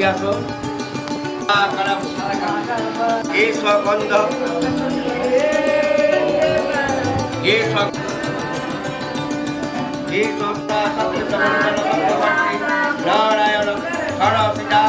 আসো গন্ধ নারায়ণ সরসিতা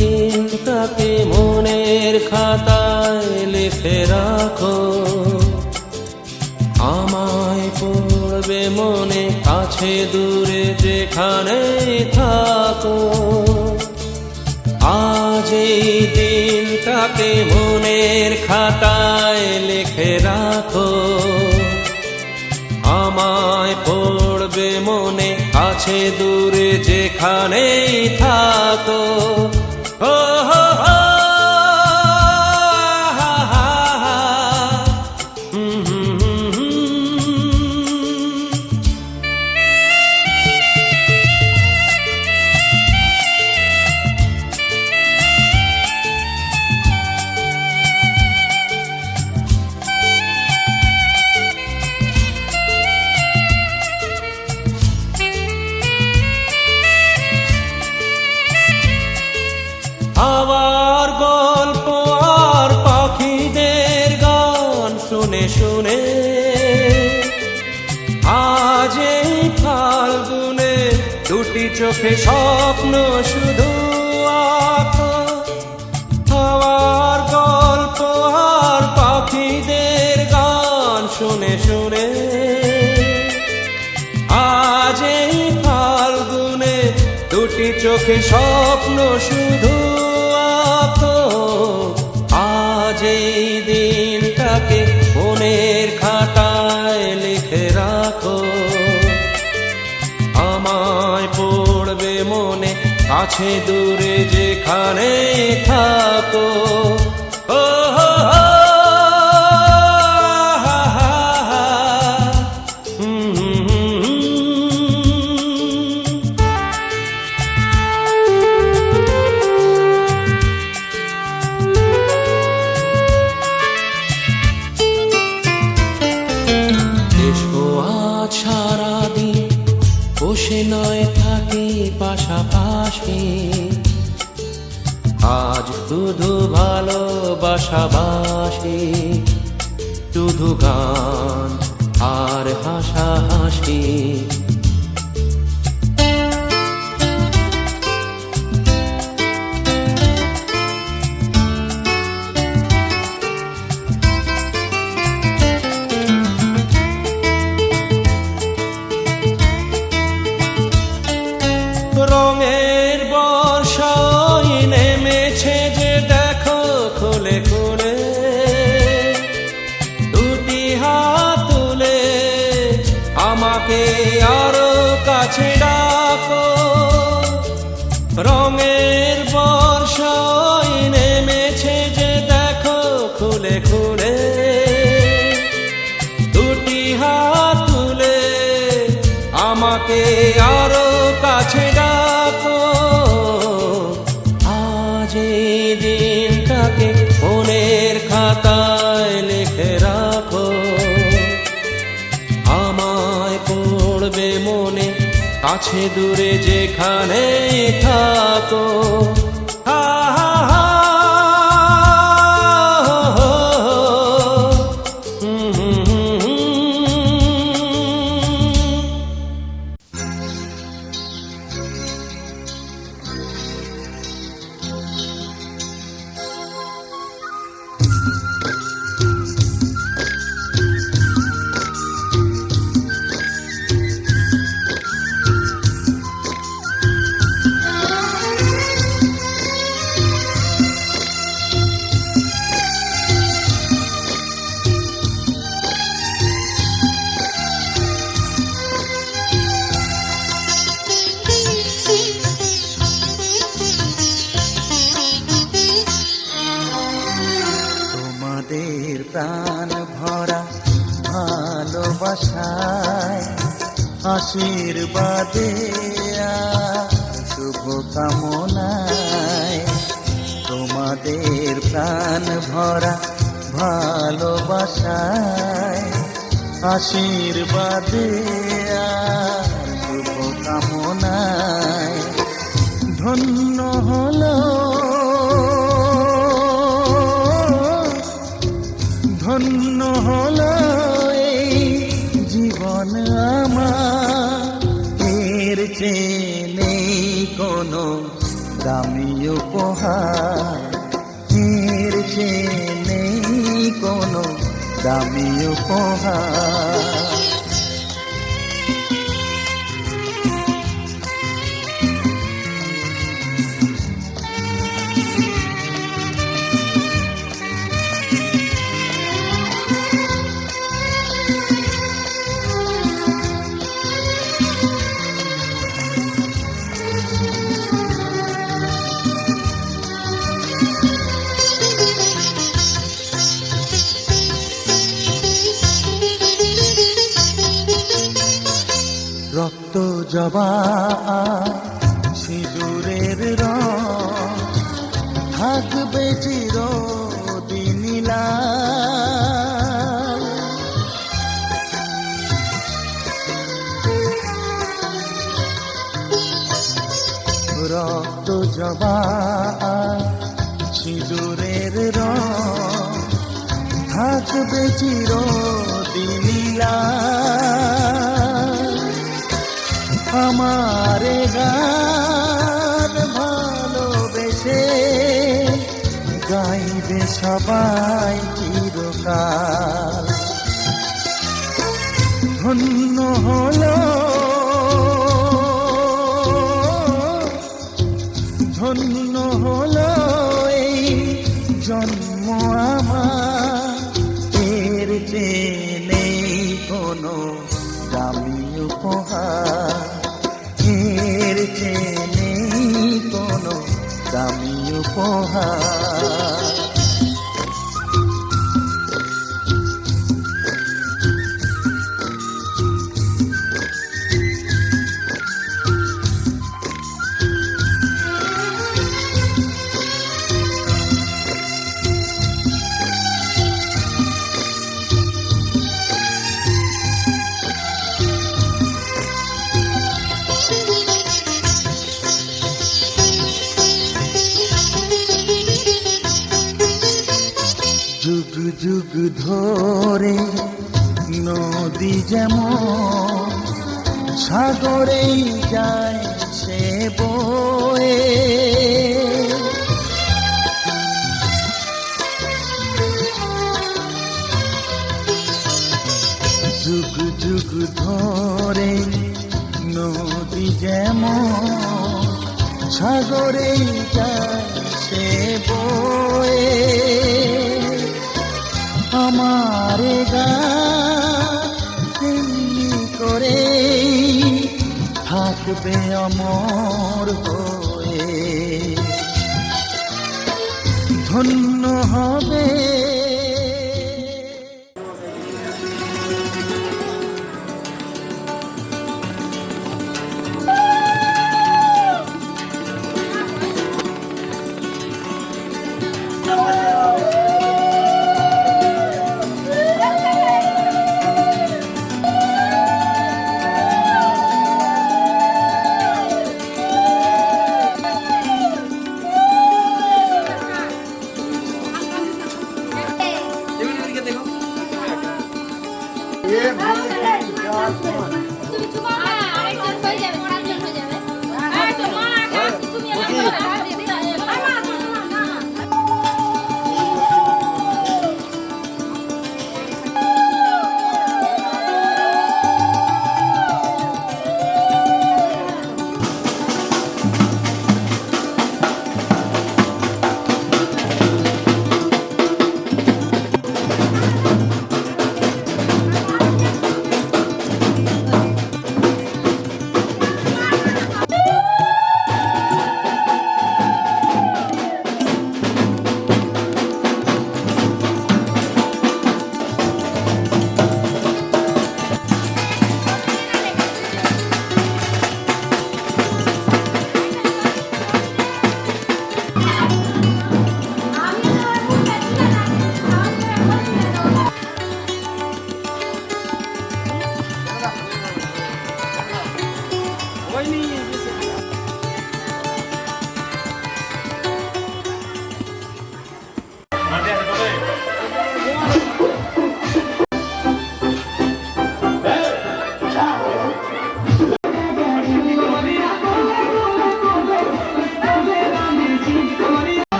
দিনটাকে মনের খাতায় লিখে রাখো, আমায় পড়বে মনে কাছে দূরে যেখানে থাকো। আজ এই দিনটাকে মনের খাতায় লিখে রাখো, আমায় পড়বে মনে কাছে দূরে যেখানেই থাকো। ও হো হো আবার গল্প আর পাখিদের গান শুনে শুনে আজ এই ফাল্গুনে দুটি চোখে স্বপ্ন শুধু আঁকো। আবার গল্প আর পাখিদের গান শুনে শুনে আজ এই ফাল্গুনে দুটি চোখে স্বপ্ন শুধু আঁকো। আজ এই দিনটাকে মনের খাতায় লিখে রাখো, আমায় পড়বে মনে কাছে দূরে যেখানে থাকো। ও হো হো সারাদিন বসে নয় থাকি পাশাপাশি, আজ শুধু ভালোবাসাবাসি, শুধু গান আর হাসাহাসি। রঙের বর্ষায় নেমেছে যে দেখো খুলে খুলে, দুটি হাত তুলে আমাকে আরো কাছে ডাকো। রঙের বর্ষায় নেমেছে যে দেখো খুলে খুলে, দুটি হাত তুলে আমাকে আরো কাছে ডাকো। আজ এই দিনটাকে মনের খাতায় লিখে রাখো, আমায় পড়বে মনে কাছে দূরে যেখানে থাকো। আশীর্বাদে আর শুভ কামনায় তোমাদের প্রাণ ভরা ভালোবাসায় আশীর্বাদে আর শুভ কামনায় ধন্য হলো ধন্য হলো এই জীবন আমার এর চেয়ে নেই কোনো দামি উপহার এর চেয়ে নেই কোনো দামি উপহার রক্ত জবা সিঁদুরের রং থাকবে চিরদিন লাল রক্ত জবা সিঁদুরের রং থাকবে চিরদিন লাল আমারে গান ভালোবেসে গাইবে সবাই চিরকাল ধন্য হলো ধন্য হলো এই জন্ম আমার এর চেয়ে নেই কোনো দামি উপহার এর চেয়ে নেই কোনো দামি উপহার যুগ যুগ ধরে নদী যেমন সাগরেই যায় সে বয়ে যুগ যুগ ধরে নদী যেমন সাগরেই যায় সে বয়ে আমারে গান করে থাকবে অমর হয়ে ধন্য হবে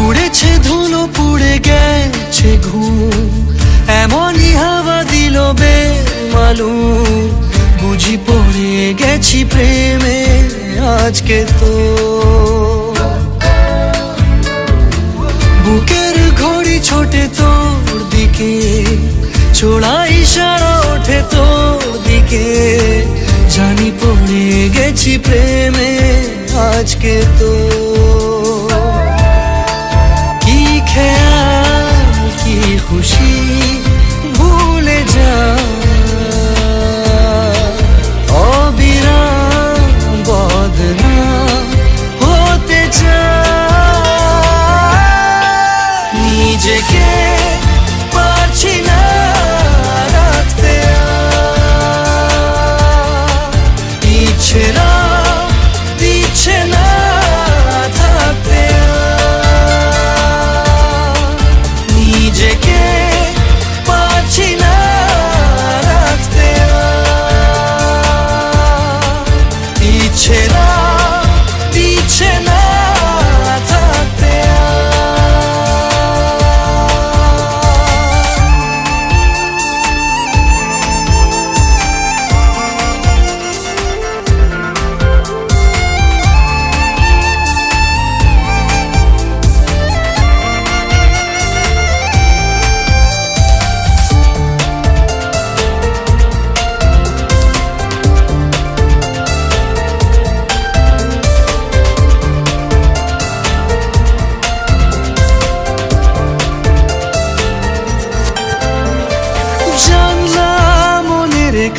উড়েছে ধুলো পুড়ে গেছে ঘুম, এমনই হাওয়া দিল বেমালুম, বুঝি পড়ে গেছি প্রেমে আজকে তো। বুকের ঘড়ি ছোটে তোর দিকে, ছোড়া ইশারা ওঠে তোর দিকে, জানি পড়ে গেছি প্রেমে আজকে তো। কি খেয়াল কি খুশি ভুলে যা, অবিরাম বদনাম হতে চাই, নিজেকে পারছি না রাখতে ইচ্ছেরা দিচ্ছে না থাকতে, নিজেকে পারছি না রাখতে ইচ্ছেরা দিচ্ছে না থাকতে।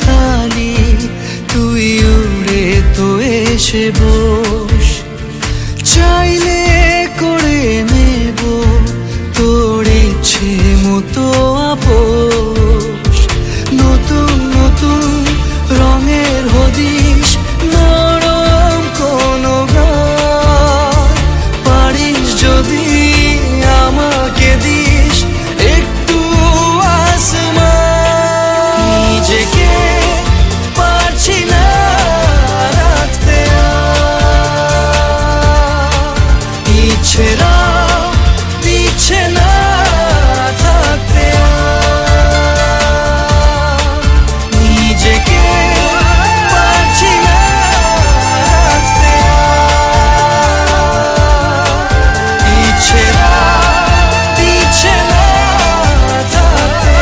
খালি তুই উড়ে তো এসে বস, চাইলে করে নেব তোর ইচ্ছে মতো আপোষ, নতুন নতুন রঙের হদিস নরম কোনো গান, পারিস যদি আমাকে দিস একটু আসমান, নিজেকে পারছি না রাখতে ইচ্ছেরা দিচ্ছে না থাকতে, নিজেকে পারছি না রাখতে ইচ্ছেরা দিচ্ছে না থাকতে।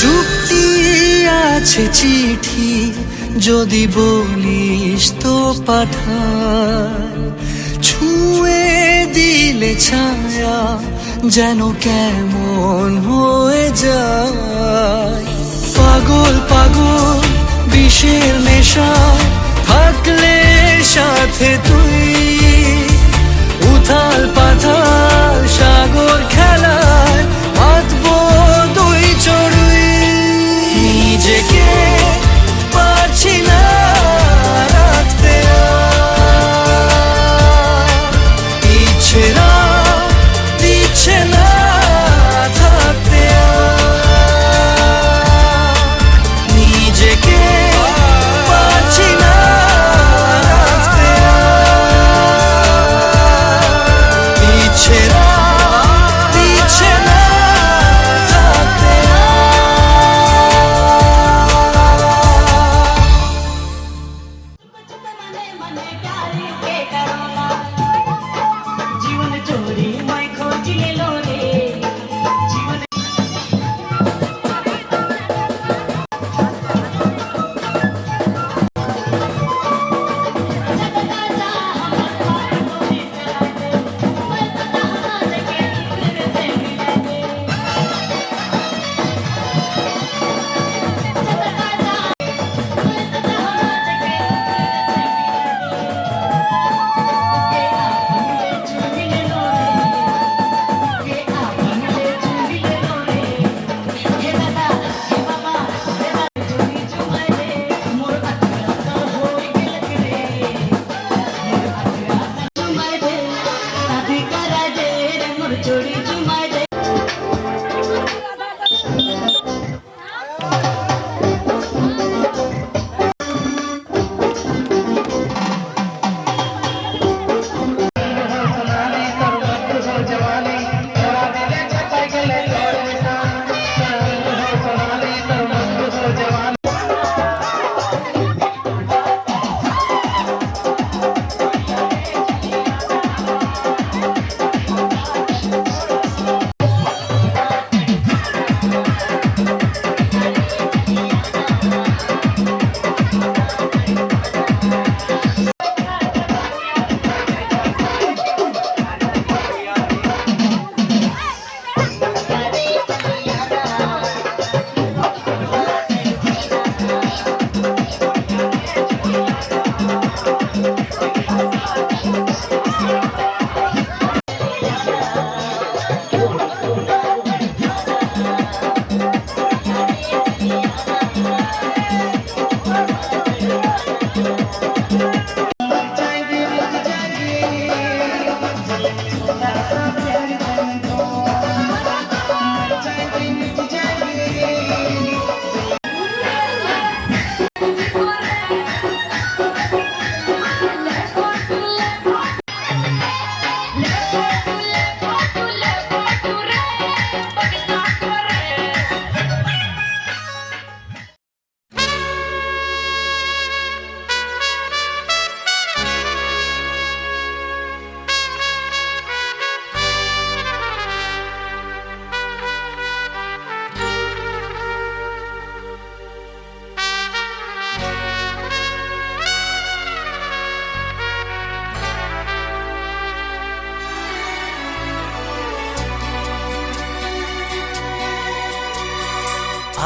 চুক্তি আছে চিঠি যদি বলিস তো পাঠাই, ছুঁয়ে দিলে ছায়া যেন কেমন হয়ে যায়, পাগল পাগল বিষের নেশা থাকলে সাথে তুই, উথাল পাথাল সাগর খেলায় বাঁধবো দুই চড়ুই, নিজেকে পারছি না রাখতে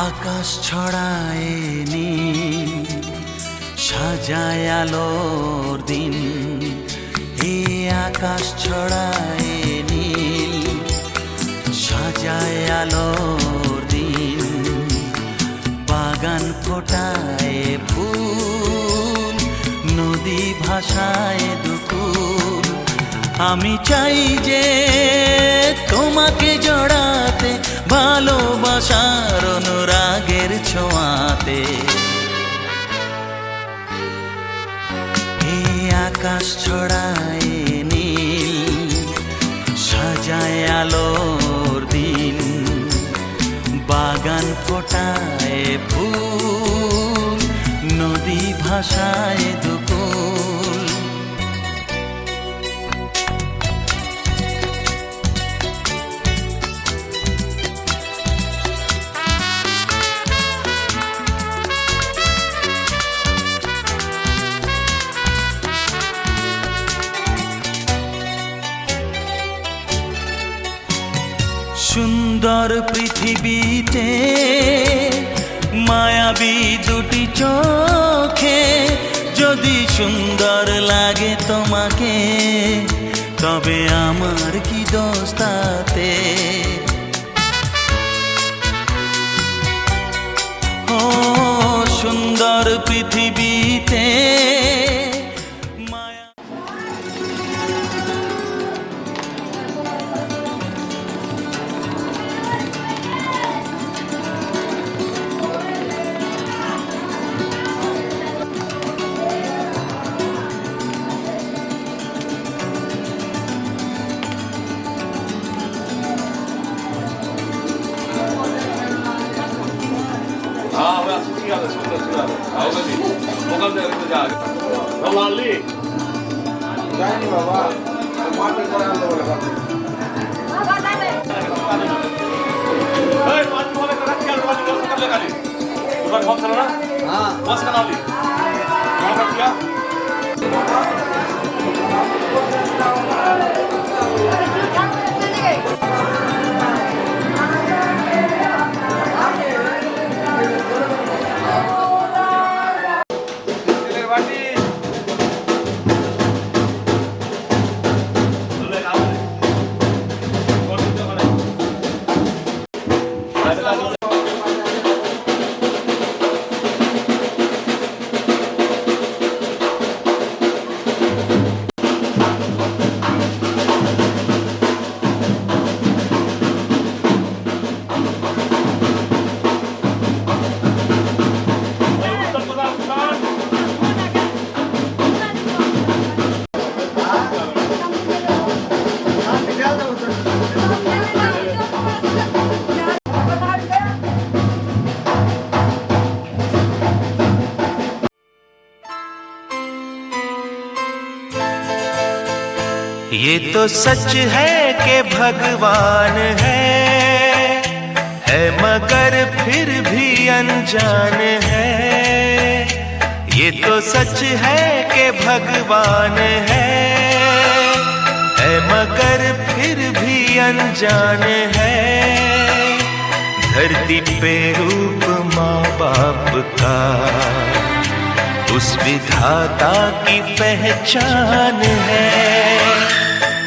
আকাশ ছড়ায় নীল সাজায় আলোর দিন, এ আকাশ ছড়ায় নীল সাজায় আলোর দিন, বাগান ফোটায় ফুল নদী ভাষায় দুকুল। আমি চাই যে তোমাকে জড়াতে ভালোবাসার অনুরাগের ছোঁয়াতে, এই আকাশ ছড়ায় নীল সাজায় আলোর দিন, বাগান ফোটায় ফুল নদী ভাষায় দুকুল। সুন্দর পৃথিবীতে মায়াবী দুটি চোখে, যদি সুন্দর লাগে তোমাকে তবে আমার কি দোষ তাতে। ও সুন্দর পৃথিবীতে যায়নি বাবা, মাটি করে আনতে বলে বাবা। ये तो सच है कि भगवान है मगर फिर भी अनजान है। ये तो सच है कि भगवान है मगर फिर भी अनजान है। धरती पे रूप माँ बाप का उस विधाता की पहचान है।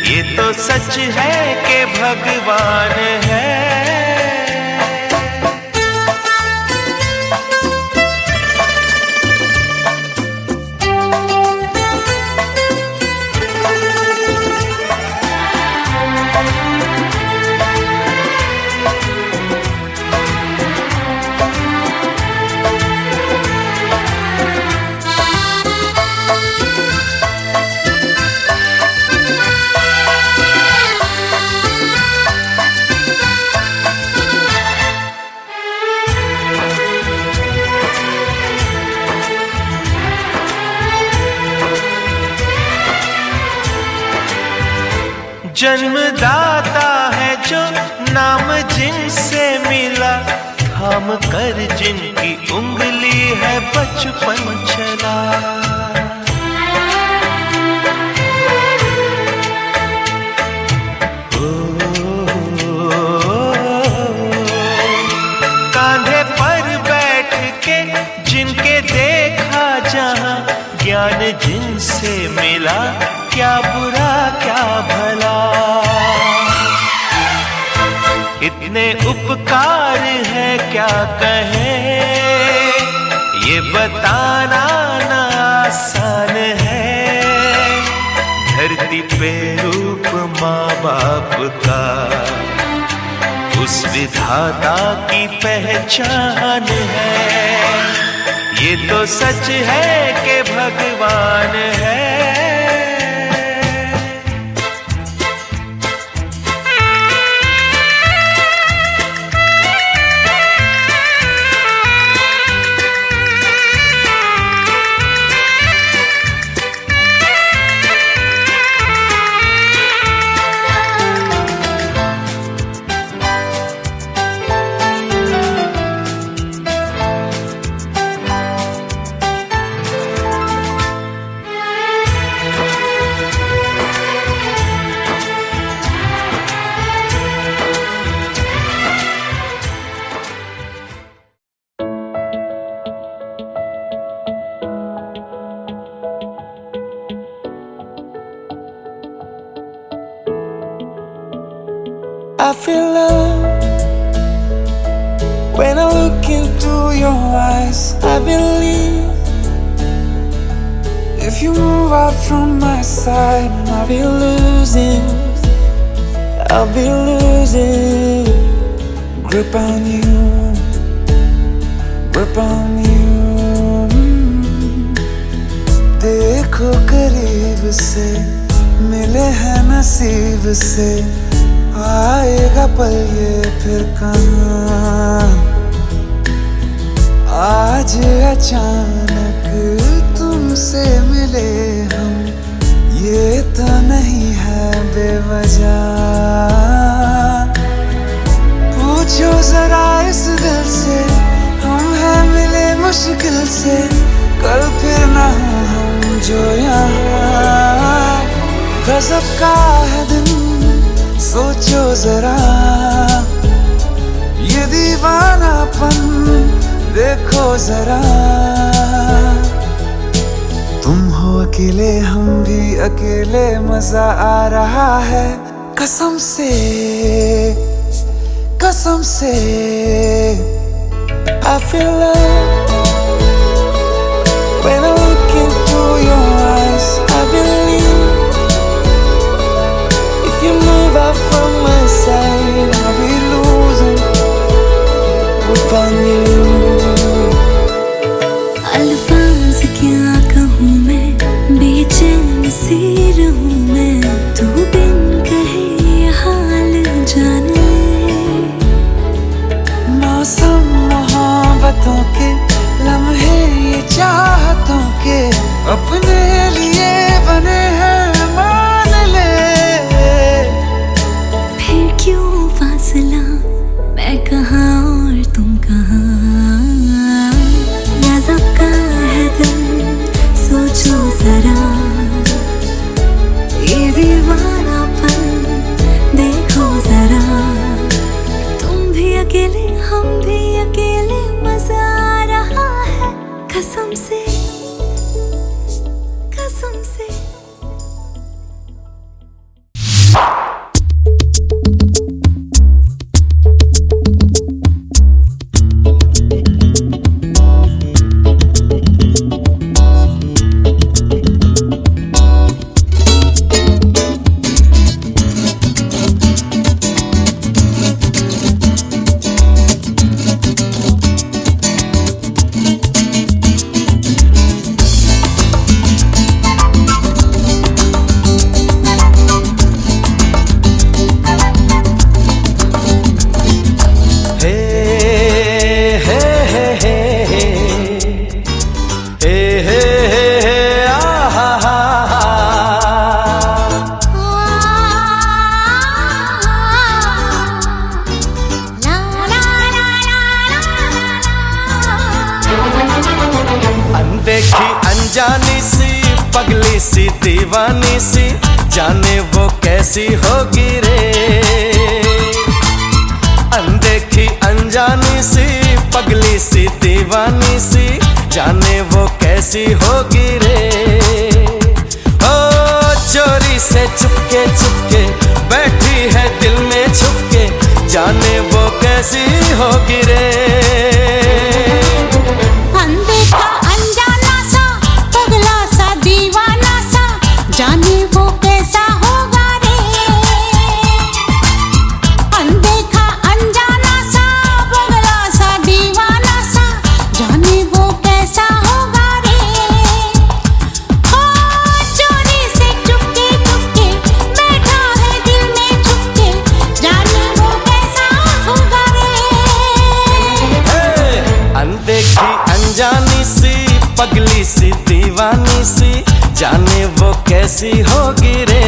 ये तो सच है कि भगवान है। जन्मदाता है जो नाम जिनसे मिला, थाम कर जिनकी उंगली है बचपन चला। कांधे पर बैठ के जिनके देखा जहां, ज्ञान जिनसे मिला, क्या बुरा क्या भला। इतने उपकार है क्या कहें, ये बताना ना आसान है। धरती पे रूप माँ बाप का, उस विधाता की पहचान है। ये तो सच है कि भगवान है। I feel love when I look into your eyes. I believe if you move out from my side, I'll be losing grip on you, grip on you. देखो करीब से, मिले हैं नसीब से, आएगा पल ये फिर कहाँ। आज अचानक तुमसे मिले हम, ये तो नहीं है बेवजह। पूछो जरा इस दिल से, हम हैं मिले मुश्किल से, कल फिर ना हो हम जो यहाँ। गजब का है दिन, सोचो जरा ये दीवानापन, देखो जरा। तुम हो अकेले, हम भी अकेले, मजा आ रहा है कसम से, कसम से। I feel love when I look into your eyes. I believe if you move out from my side, I'll be losing grip on you. अल्फाज क्या कहूँ मैं, बेचैन सी रहूँ मैं, तू बिन कहे ये हाल जान ले। मौसम मोहब्बतों के, लम्हे ये चाहतों के, अपने लिए बने हैं मान ले। फिर क्यों फासला, मैं कहाँ और तुम कहाँ। गजब का है दिल, सोचो जरा ये दीवानापन, देखो जरा। तुम भी अकेले, हम भी अकेले, मजा आ रहा है कसम से, अनजानी सी पगली सी दीवानी सी, जाने वो कैसी होगी रे। अनदेखी अनजानी सी पगली सी दीवानी सी, जाने वो कैसी होगी रे। ओ चोरी से चुपके चुपके बैठी है दिल में छुपके, जाने वो कैसी होगी रे। अनदेखा अनजाना सा पगला सा दीवाना सा, जाने वो कैसा होगा रे। अनदेखा अनजाना सा पगला सा दीवाना सा, जाने वो कैसा होगा रे। ओ चोरी से चुपके चुपके बैठा है दिल में छुपके, जाने वो कैसा होगा रे। अनदेखी अनजानी सी पगली सी दीवानी सी, जाने वो कैसी होगी रे।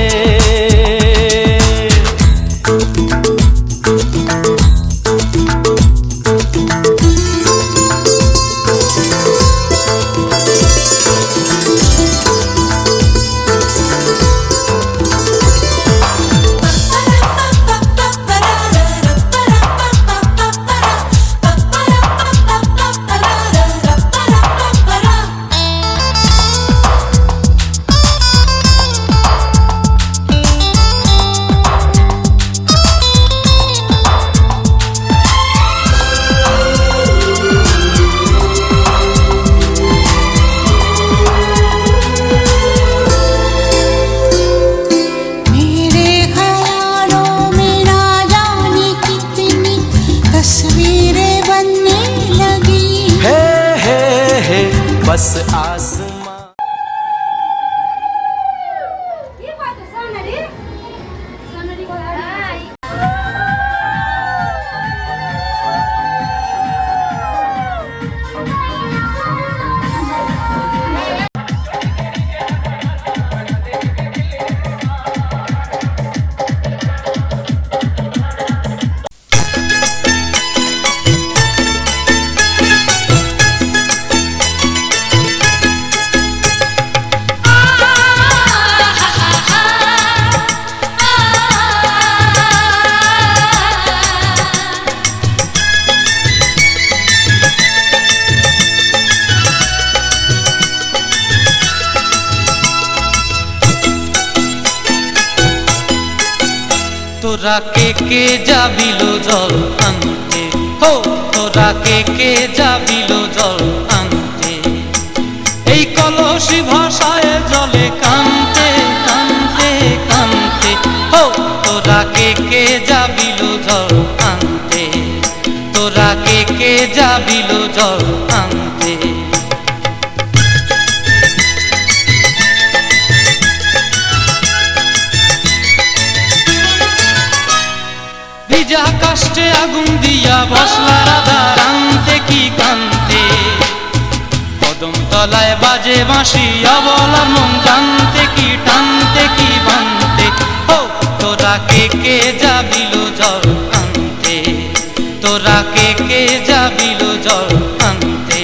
मेरे ख्यालों में ना जाने कितनी तस्वीरें बनने लगी। हे बस आसमां তোরা কে যাবিল জল আনতে, হো তোরা কে যাবিল জল আনতে। এই কলসি ভাষায় জলে কানতে কানতে কানতে, হো তোরা কে যাবিল জল আনতে। তোরা কে যাবিল জল আনতে। ভিজা কাষ্টে আগুন দিয়া বসলা রাধা রানতে কি কান্তে। কদম তলায় বাজে বাঁশি অবলার মন জানতে কি টানতে কি বানতে। হো তোরা কে যাবিল জল আনতে। তোরা কে যাবিল জল আনতে।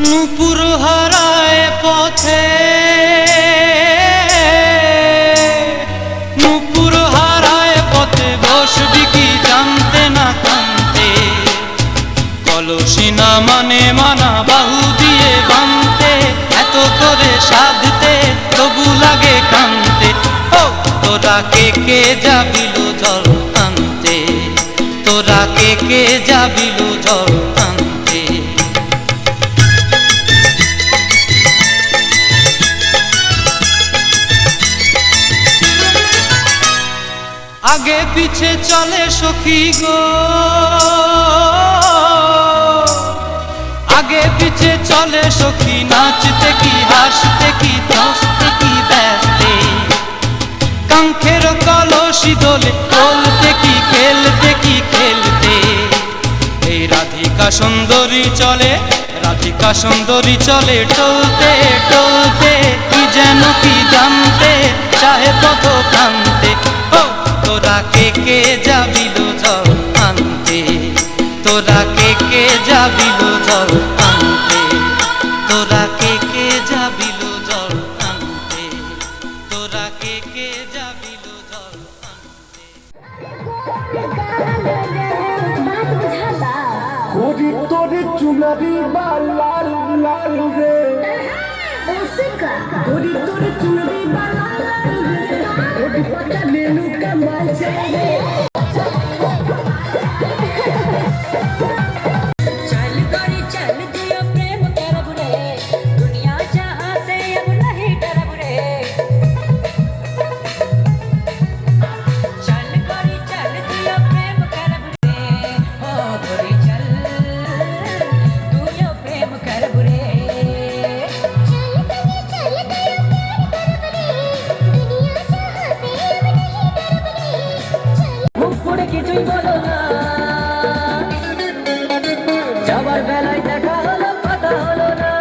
নূপুর হারায় পথে, নূপুর হারায় পথে বসবি কি জানতে না কানতে। কলসি না মানে মানা বাহু দিয়ে বানতে, এত করে সাধতে তবু লাগে কানতে। ও তোরা কে যাবিল জল আনতে। তোরা কে যাবিল জল আনতে। আগে পিছে চলে সখী গো, আগে পিছে চলে সখী, নাচতে কি হাসতে কি হাসতে কি ব্যস্তে। কাঙ্ক্ষের কলসি দোলে বলতে কি খেলতে কি খেলতে। এই রাধিকা সুন্দরী চলে রাধিকা সুন্দরী চলে টলতে টলতে, কি যেন কি জানতে চাহে পথ প্রান্তে। ও তোরা কে যাবিল জল আনতে, তোরা কে যাবিল জল আনতে, তোরা কে যাবিল জল আনতে, তোরা কে যাবিল জল আনতে। কোরি তোরে চুনারি বা লাল লাল রে, কোরি তোরে চুনারি বা লাল লাল রে, ওটি পাটা নেনু কামাল চাই কিছুই বলো না, যাবার বেলায় দেখা হলো কথা হলো না,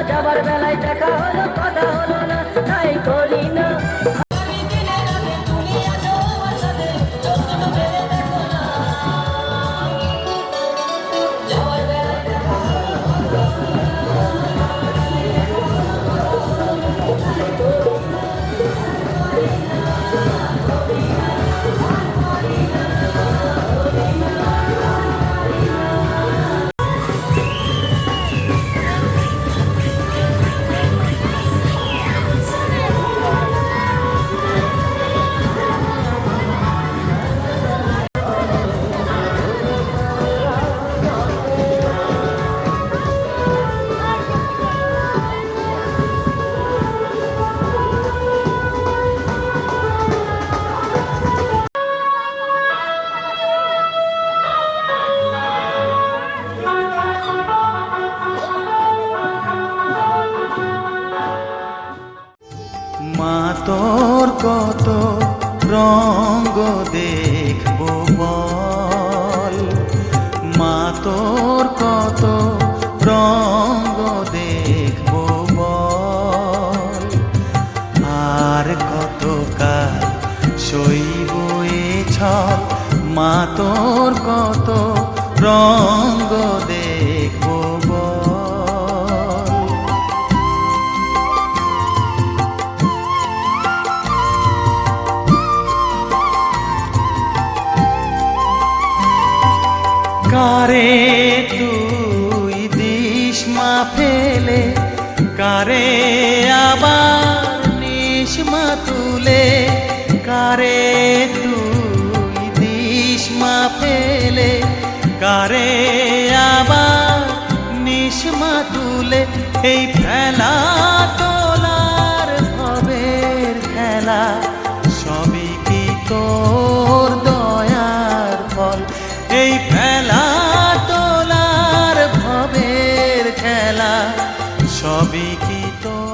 যাবার বেলায় দেখা হলো কথা হলো না, তাই করি না। মা তোর কত রঙ্গ দেখবো বল, মা তোর কত রঙ্গ দেখবো বল, আর কত কাল সইব এ ছল, মা তোর কত রঙ্গ দেখবো বল। কারে তুই দিস মা ফেলে, কারে আবার নিস মা তুলে, কারে তুই দিস মা ফেলে, কারে আবার নিস মা তুলে। এই ফেলা তোলার ভবের খেলা, সবই কি তোর দয়ার ফল। এই ফেলা তোলার ভবের খেলা, সবই কি তোর।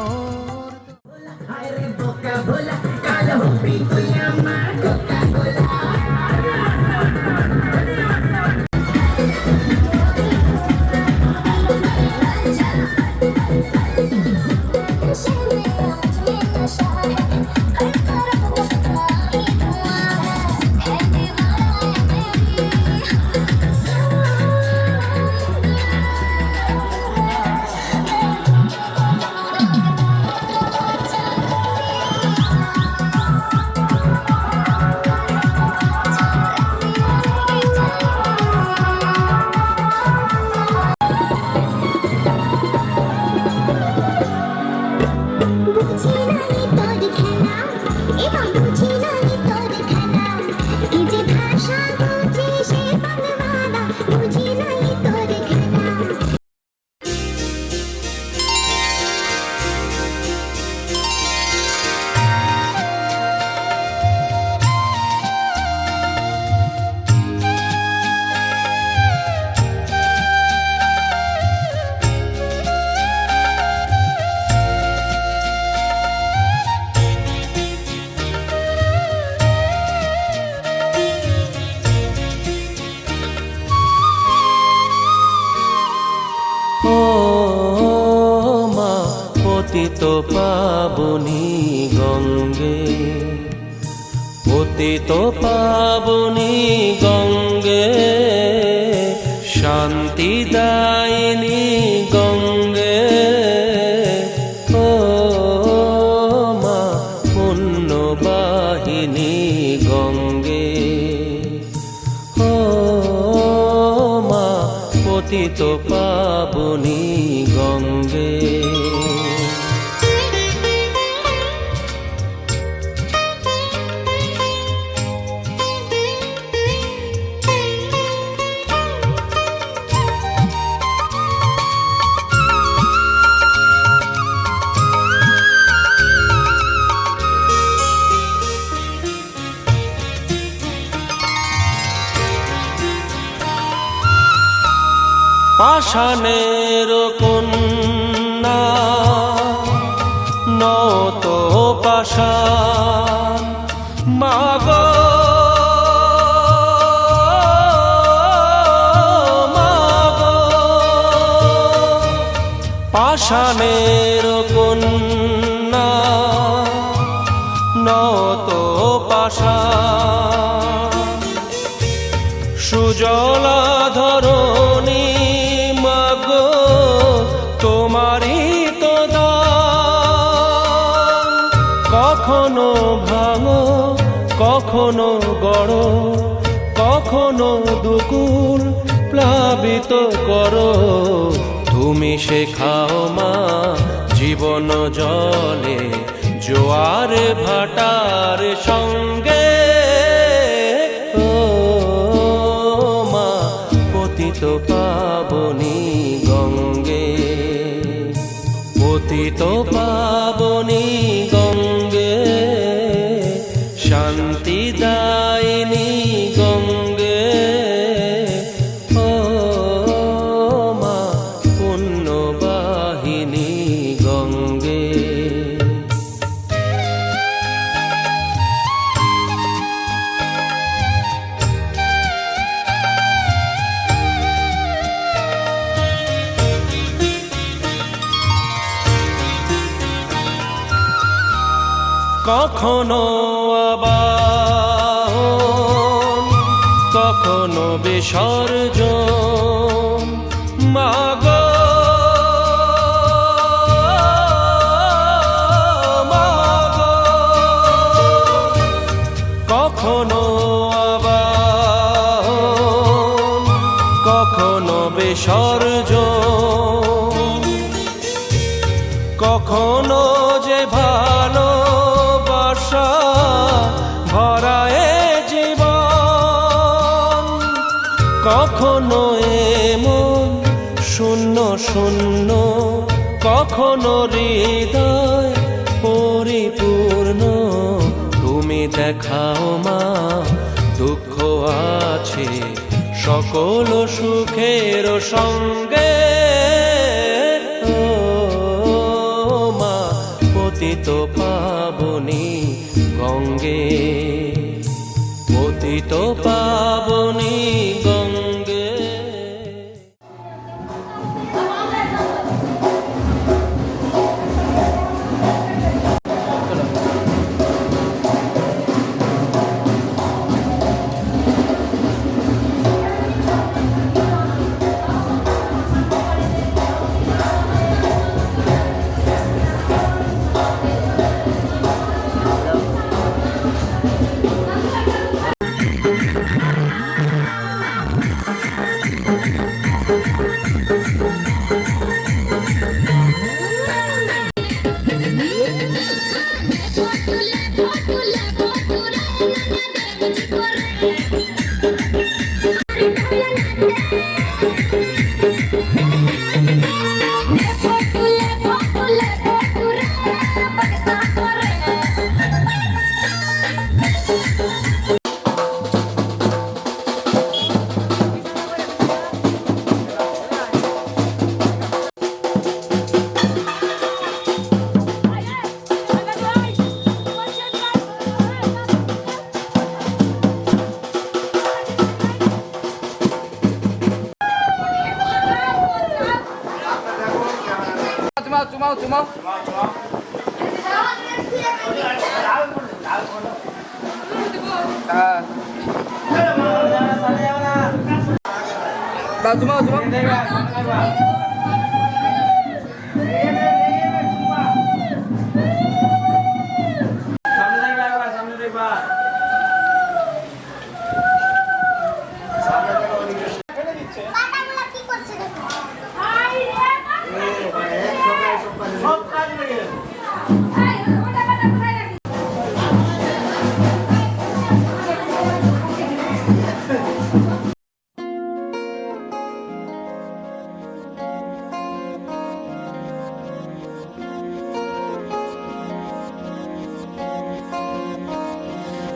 পতিত পাবনী গঙ্গে, পতিত পাবনী গঙ্গে, শান্তিদায়িনী গঙ্গে, ও মা পুণ্যবাহিনী গঙ্গে, ও মা পতিত পাবনী গঙ্গে। পাষাণের কন্যা নত পাষাণ, মাগো মাগো, পাষাণের কন্যা নত পাষাণ, সুজলা ধরণী মাগো তোমারই তো দান, কখনো ভাঙো কখনো গড়ো, কখনো দুকুল প্লাবিত করো, তুমি শেখাও মা জীবন জলে জোয়ার ভাটার সঙ্গে, ও মা পতিত পাবনী গঙ্গে, পতিত পাবনী গঙ্গে, শান্তিদায়িনী গঙ্গে, ও মা পুণ্যবাহিনী গঙ্গে। কখনো আবাহন কখনো বিসর্জন, মাগো মাগো, কখনো আবাহন কখনো বিসর্জন, কখনো যে ভালোবাসা ভরায় জীবন, কখনো এমন শূন্য শূন্য, কখনো হৃদয় পরিপূর্ণ, তুমি দেখাও মা দুঃখ আছে সকল সুখের সঙ্গে, ও মা পতিত পাবনী গঙ্গে, পতিত পাবনী গঙ্গে। চুমাও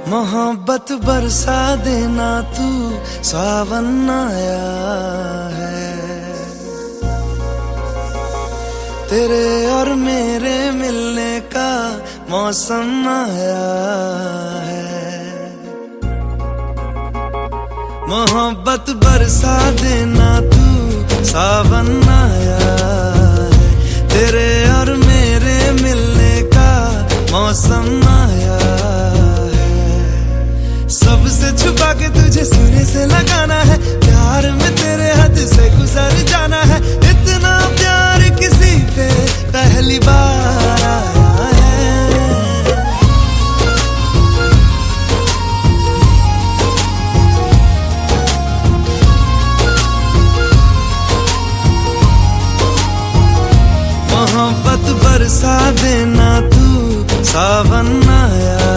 मोहब्बत बरसा देना तू सावन आया है, तेरे और मेरे मिलने का मौसम आया है। मोहब्बत बरसा देना तू सावन आया है, तेरे और मेरे मिलने का मौसम आया है। सबसे छुपा के तुझे सीने से लगाना है, प्यार में तेरे हद से गुजर जाना है। इतना प्यार किसी पे पहली बार आया है। मोहब्बत बरसा देना तू सावन आया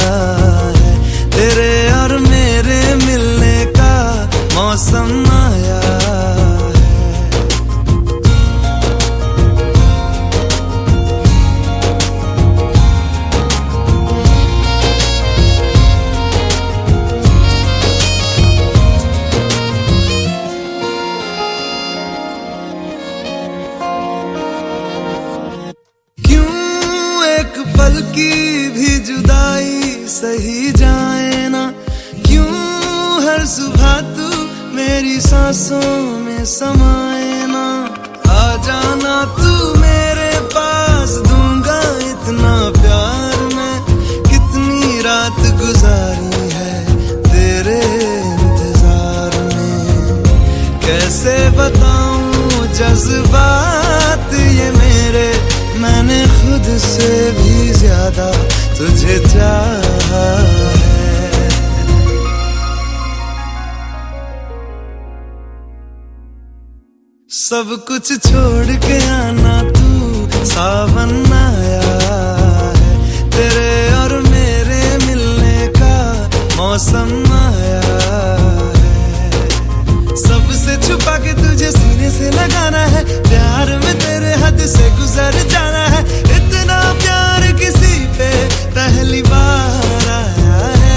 है, तेरे और मेरे मिलने का मौसम आया है। क्यों एक पल की भी जुदाई सही जाए ना, क्यों हर सुबह तू मेरी सांसों में समाए ना। आ जाना तू मेरे पास, दूंगा इतना प्यार मैं। कितनी रात गुजारी है तेरे इंतजार में, कैसे बताऊं जज्बात ये मेरे। मैंने खुद से भी ज्यादा तुझे चाहा है। सब कुछ छोड़ के आना तू सावन आया है, तेरे और मेरे मिलने का मौसम आया है। सबसे छुपा के तुझे सीने से लगाना है, प्यार में तेरे हद से गुजर जाना है। इतना प्यार किसी पे पहली बार आया है।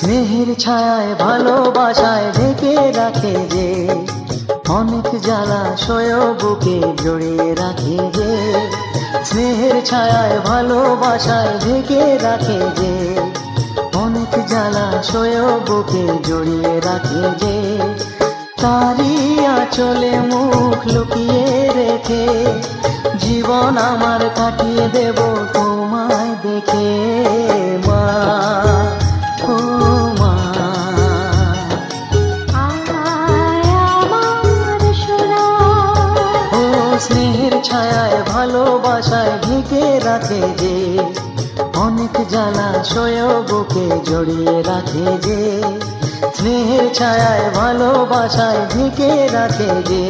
স্নেহের ছায়ায় ভালোবাসায় ঢেকে রাখে যে, অনেক জ্বালাশয় বুকে জড়িয়ে রাখে যে। স্নেহের ছায়ায় ভালোবাসায় ঢেকে রাখে যে, অনেক জ্বালাশয় বুকে জড়িয়ে রাখে যে। তারি আঁচলে মুখ লুকিয়ে রেখে জীবন আমার কাটিয়ে দেব তোমায় দেখে মা, ও মা। ও স্নেহের ছায়ায় ভালোবাসায় ঢেকে রাখে যে, অনেক জ্বালাশয় বুকে জড়িয়ে রাখে যে। স্নেহের ছায়ায় ভালোবাসায় ঢেকে রাখে যে,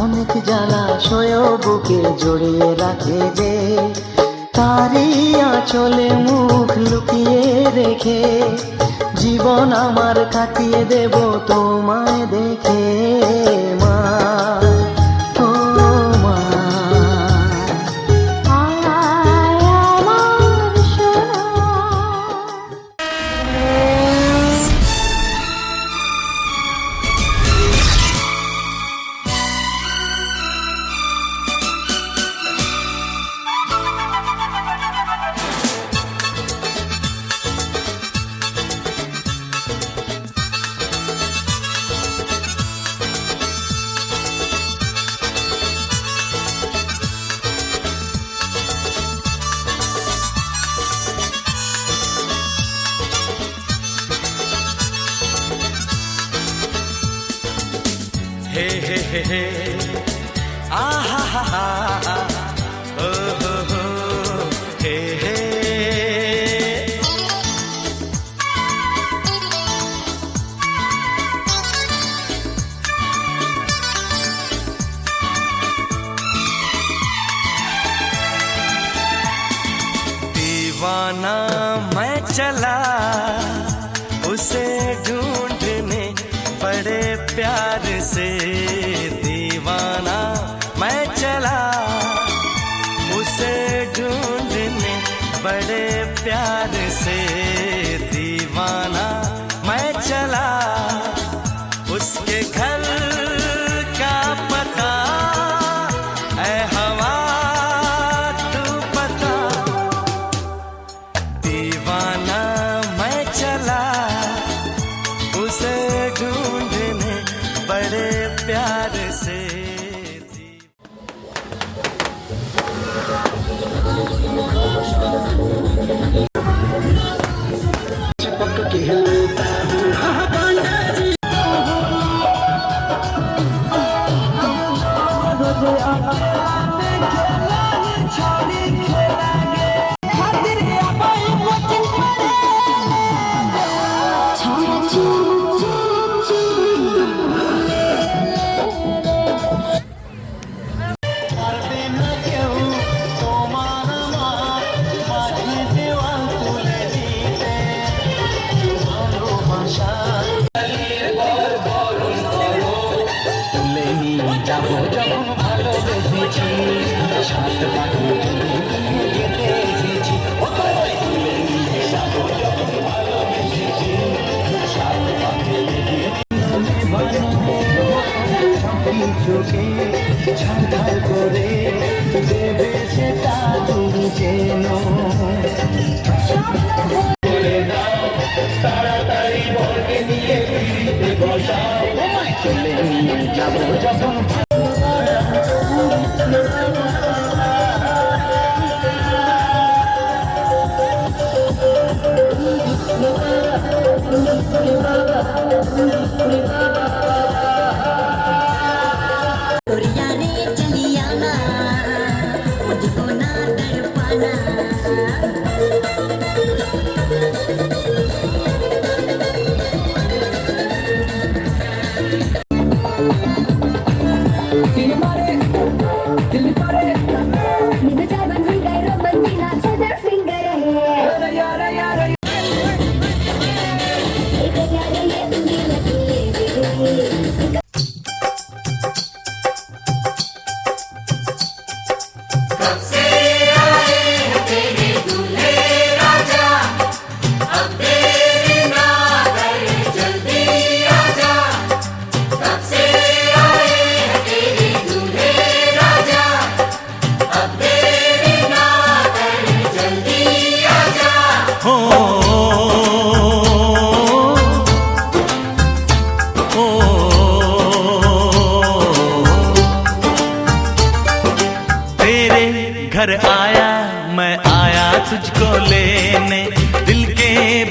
অনেক জ্বালাশয় বুকে জড়িয়ে রাখে যে। তারি আঁচলে মুখ লুকিয়ে রেখে জীবন আমার কাটিয়ে দেব তোমায় দেখে মা, ও মা। हे हे हे हे आहा हा हा ओ हो हे हे दीवाना मैं चला उसे ढूंढने बड़े प्यार से। दीवाना मैं चला उसे ढूंढने बड़े प्यार से। दीवाना मैं चला उसके घर का पता ऐ हवा तू पता। दीवाना मैं चला उसे ढूंढने बड़े प्यार से।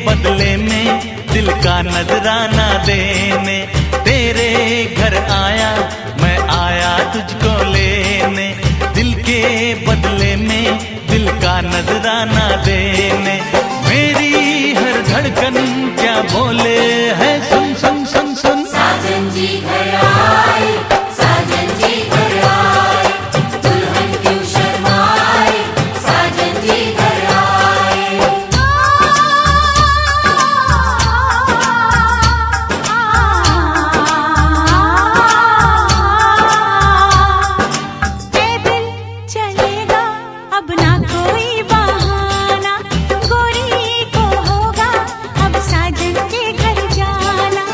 बदले में दिल का नजराना देने, तेरे घर आया मैं आया तुझको लेने, दिल के बदले में दिल का नजराना देने। मेरी हर धड़कन क्या बोले है, सुन सुन सुन सुन। साजन जी घर आए, साजन जी घर आए, दुल्हन क्यों शर्माए, साजन जी घर आए। पैदल चलेगा अब ना कोई बहाना, गोरी को होगा अब साजन के घर जाना।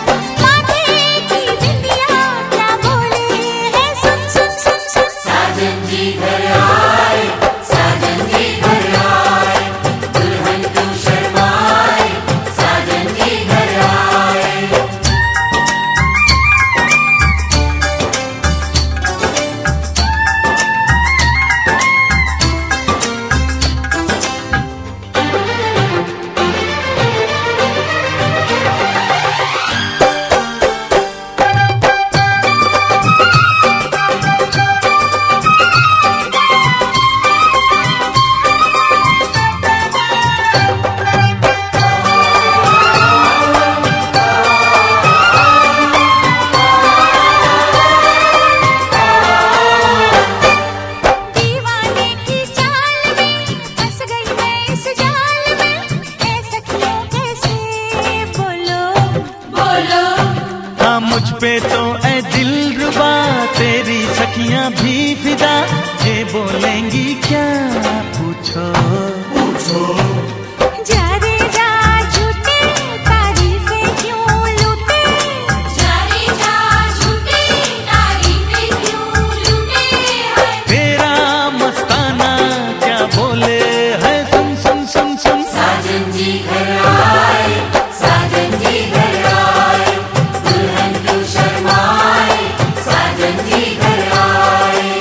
माथे की बिंदिया क्या बोले है, सुन सुन सुन सुन। साजन जी घर आए, साजन जी घर आए, दुल्हन क्यों शर्माए, साजन जी घर आए। दीवाने की चाल में फंस गई मैं इस जाल में, ऐ सखियों कैसे बोलो बोलो हाँ मुझ पे तो ऐ दिलरुबा तेरी सखियां भी फिदा, ये बोलेंगी क्या पूछो पूछो। जा रे जा झूठे तारीफें क्यों लूटे, जा रे जा झूठी तारीफें क्यों लूटे हैं। तेरा मस्ताना क्या बोले है, सुन सुन सुन सुन। साजन जी घर आए, साजन जी घर आए, दुल्हन क्यों शर्माए, साजन जी घर आए।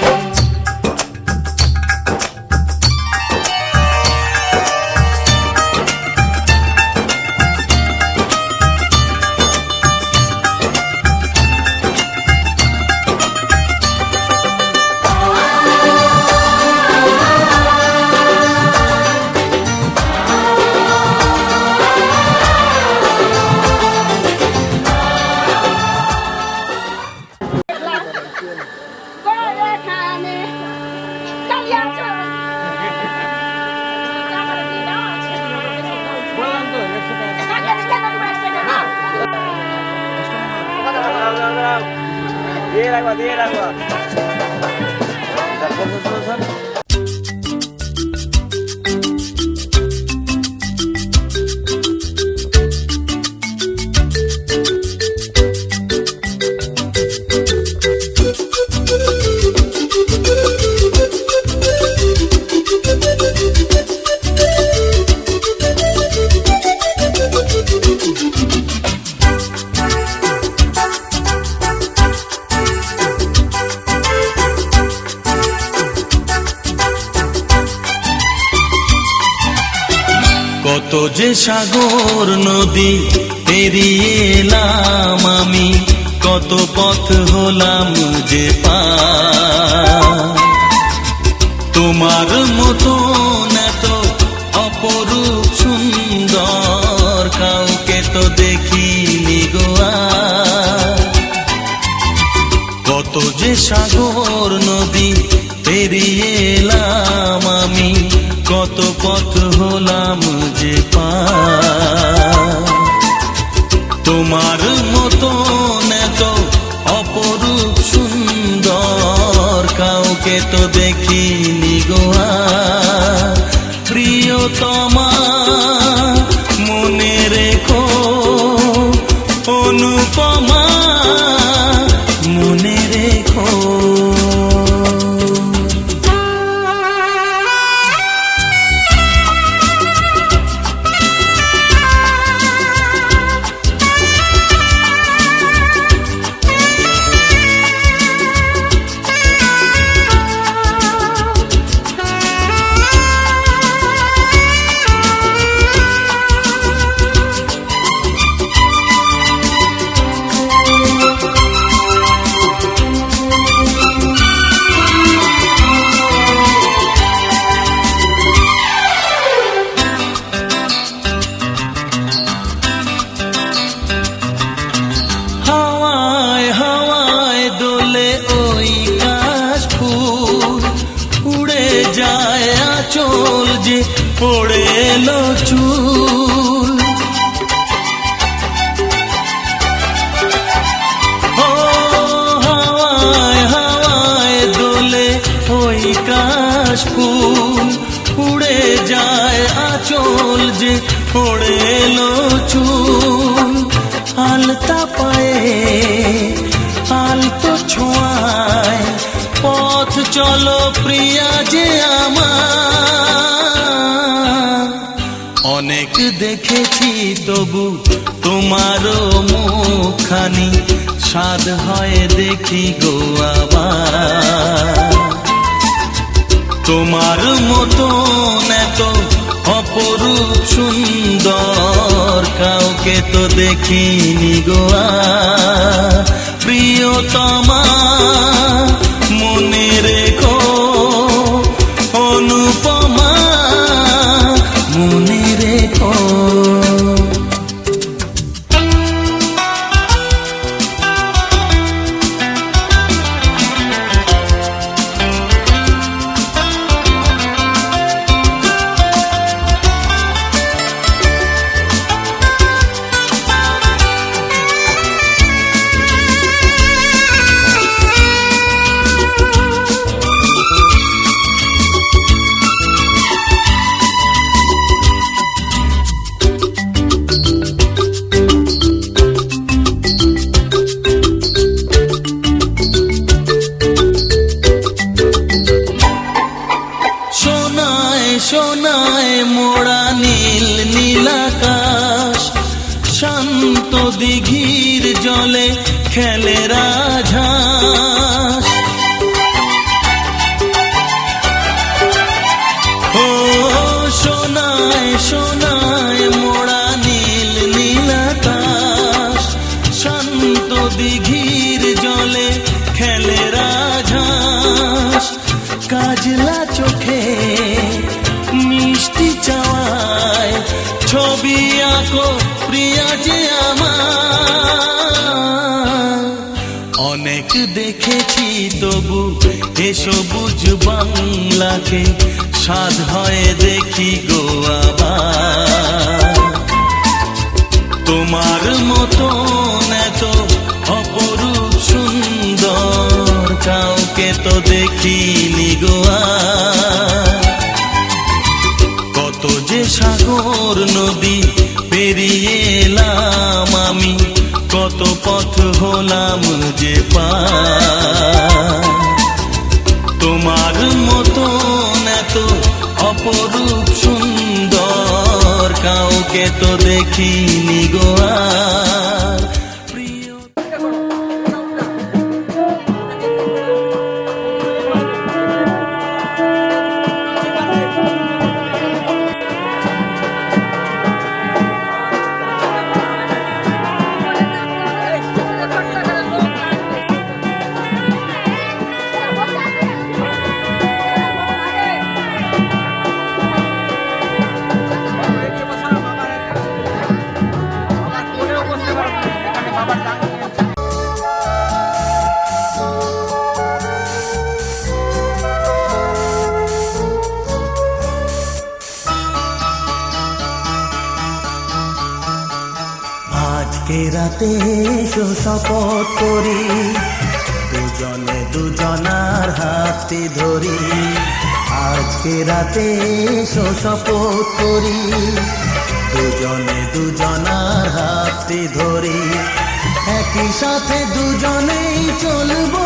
দিয়ে রাখবা দিয়ে রাখবা। কত যে সাগর নদী পেরিয়ে এলাম আমি, কত পথ হলাম যে পার। তোমার মতো এত অপরূপ সুন্দর কাউকে তো দেখিনি গো আর। কত যে সাগর নদী পেরিয়ে এলাম আমি, কত পথ হলাম যে পার। তোমার মতো এত অপরূপ সুন্দর কাউকে তো দেখিনি গো আর। প্রিয়তমা মনে রেখো, অনুপমা মনে রেখো। এলো চুল। ও হাওয়ায় হাওয়ায় দোলে ওই কাশফুল, উড়ে যায় আঁচল যে ওড়ে এলো চুল। আলতা পায়ে আলতো ছোঁয়ায় পথ চলো প্রিয়া যে আমার। অনেক দেখেছি তবু তোমারও মুখখানি, স্বাদ হয় দেখি গো আবার। তোমার মতন এত অপরূপ সুন্দর কাউকে তো দেখিনি গো আর। প্রিয়তমা মনে রেখো, অনুপমা মনে রেখো। সোনায় মোড়া নীল নীলাকাশ, শান্ত দিঘির জলে খেলে রাজহাঁস। ও সোনায় সোনায় মোড়া নীল নীলাকাশ, শান্ত দিঘির জলে খেলে রাজহাঁস। কাজলা চোখে মিষ্টি চাওয়ায় ছবি আঁকো প্রিয়া যে আমার। অনেক দেখেছি তবু এ সবুজ বাংলাকে, স্বাদ হয় দেখি গো আবার। তোমার মতন এত অপরূপ সুন্দর কাউকে তো দেখিনি গো আর। কত যে সাগর নদী পেরিয়ে এলাম আমি, কত পথ হলাম যে পার। তোমার মতন এত অপরূপ সুন্দর কাউকে তো দেখিনি গো আর। আজকে রাতে এসো শপথ করি, দুজনে দুজনার হাতটি ধরি। আজকে রাতে এসো শপথ করি, দুজনে দুজনার হাতটি ধরি। একই সাথে দুজনেই চলবো,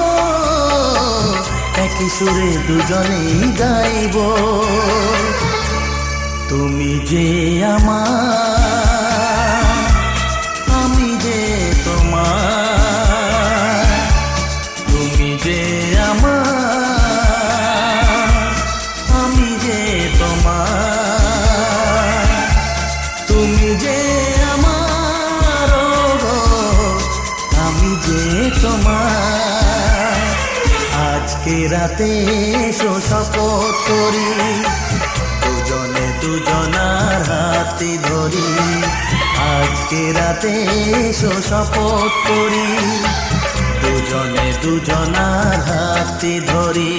একই সুরে দুজনেই গাইব। তুমি যে আমার, আমি যে তোমার। তুমি যে আমার, আমি যে তোমার। তুমি যে আমার, আমি যে তোমার। আজকে রাতে এসো শপথ করি, দুজনে দুজনার হাতটি ধরি। আজকে রাতে এসো শপথ করি, দুজনে দুজনার হাতটি ধরি।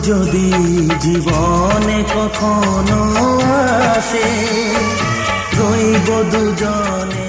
যদি জীবনে কখনো আসে, রইব দুজনে।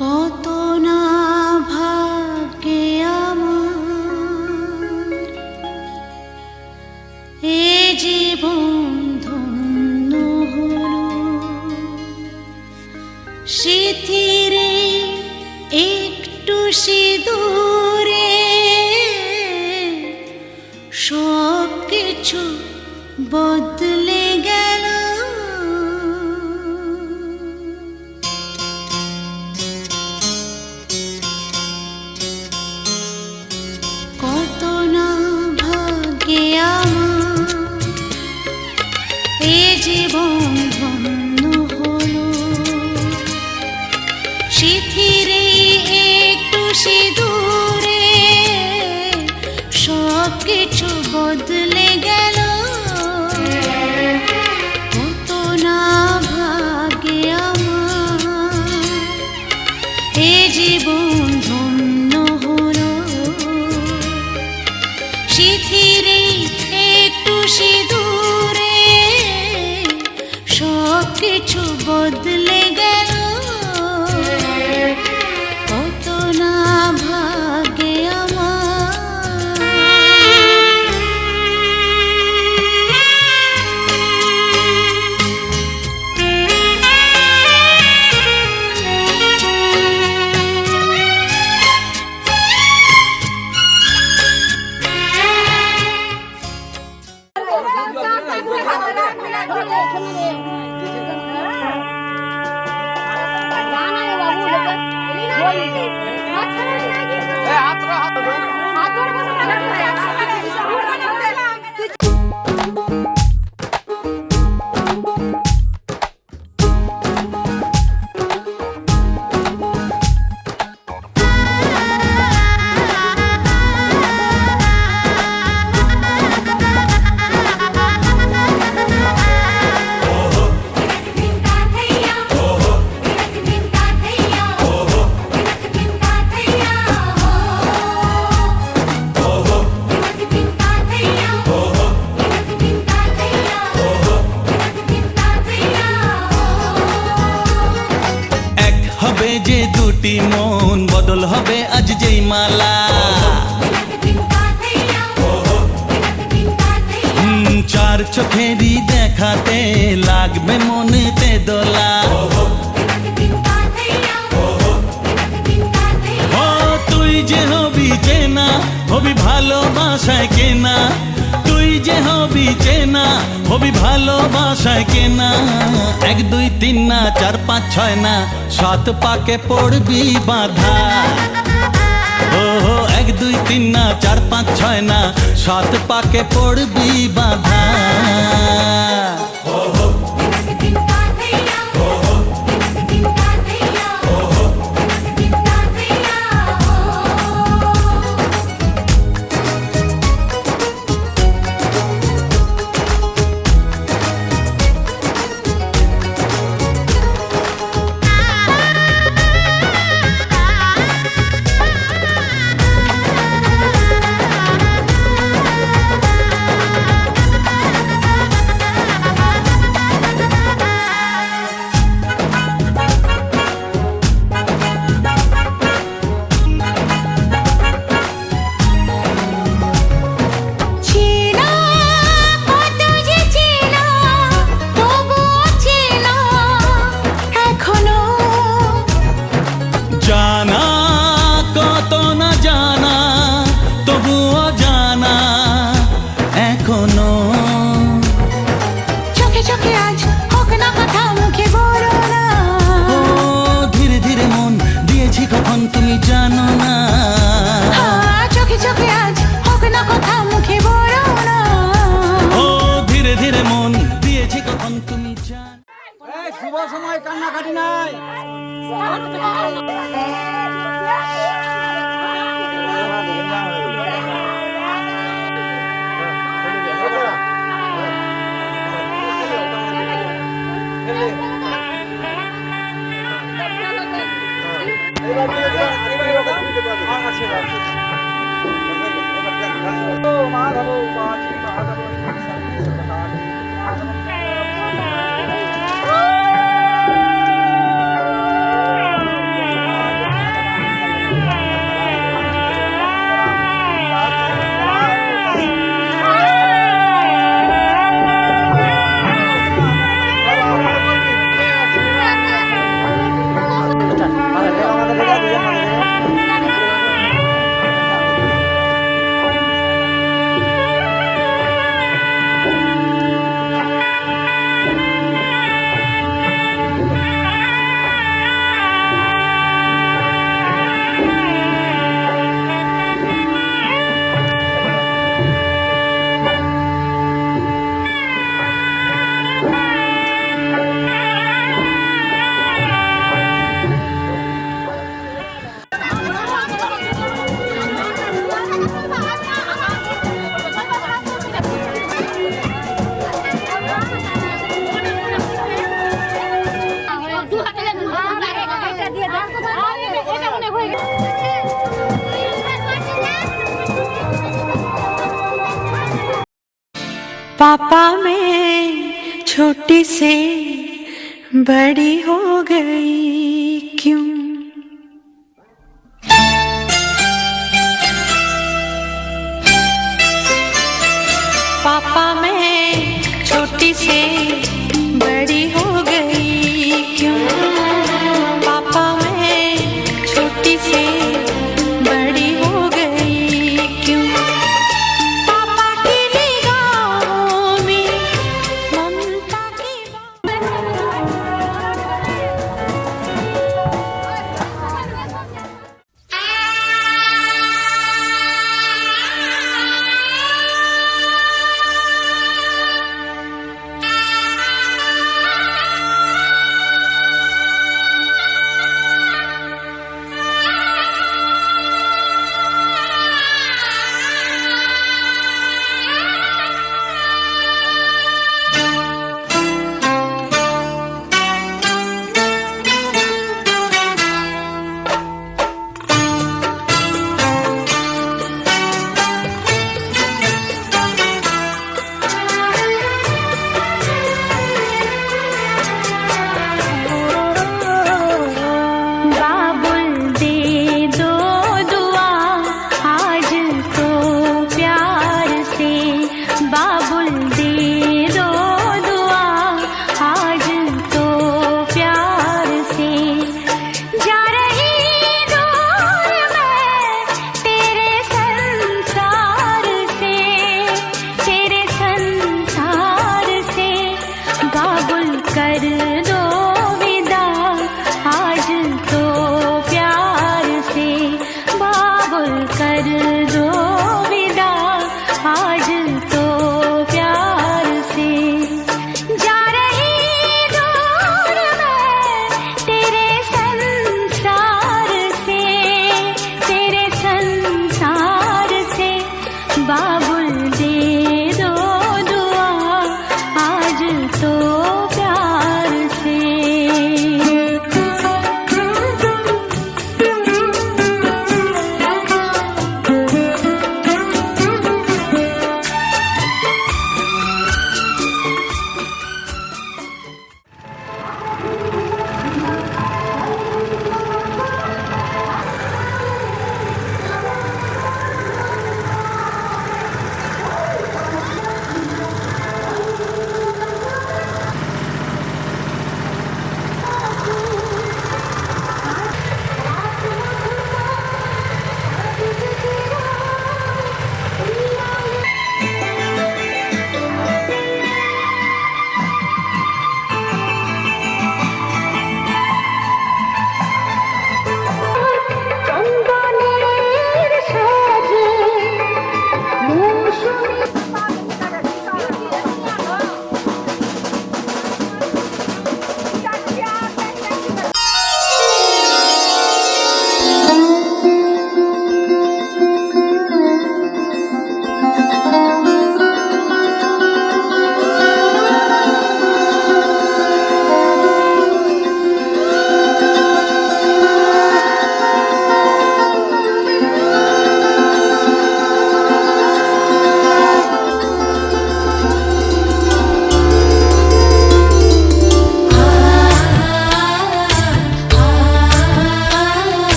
কত না ভাগ্যে আমার এ জীবন ধন্য হলো, স্মৃতিরে একটু সিঁদুরে সব কিছু বদলে গেল। কত না ভাগ্যে আমার এ জীবন ধন্য হলো, স্মৃতিরে একটু সিঁদুরে সব কিছু বদলে গেল। কত না ভাগ্যে আমার এ জীবন ধন্য হলো, স্মৃতিরে একটু সিঁদুরে সব কিছু বদলে গেল। কত না ভাগ্যে যে দুটি মন বদল হবে আজ যেই মালা, চার চোখেরই দেখাতে লাগবে মনেতে দোলা। ও তুই যে হবি চেনা, হবি ভালোবাসায় কেনা, তুই যে হবি চেনা, হবি ভালোবাসায় কেনা। 1 2 3 না 4 5 6 না 7 পাকে পড়বি বাধা। ও 1 2 3 না 4 5 6 না 7 পাকে পড়বি বাধা। কখনো। চোখে চোখে আজ হোক না কথা মুখে বলো না। ও ধীরে ধীরে মন দিয়েছি কখন তুমি জানো না। চোখে চোখে আজ হোক না কথা মুখে বলো না। ও ধীরে ধীরে মন দিয়েছি কখন তুমি জানো। শুভ সময় কান্নাকাটি নাই। पापा मैं छोटी से बड़ी हो गई क्यों? पापा मैं छोटी से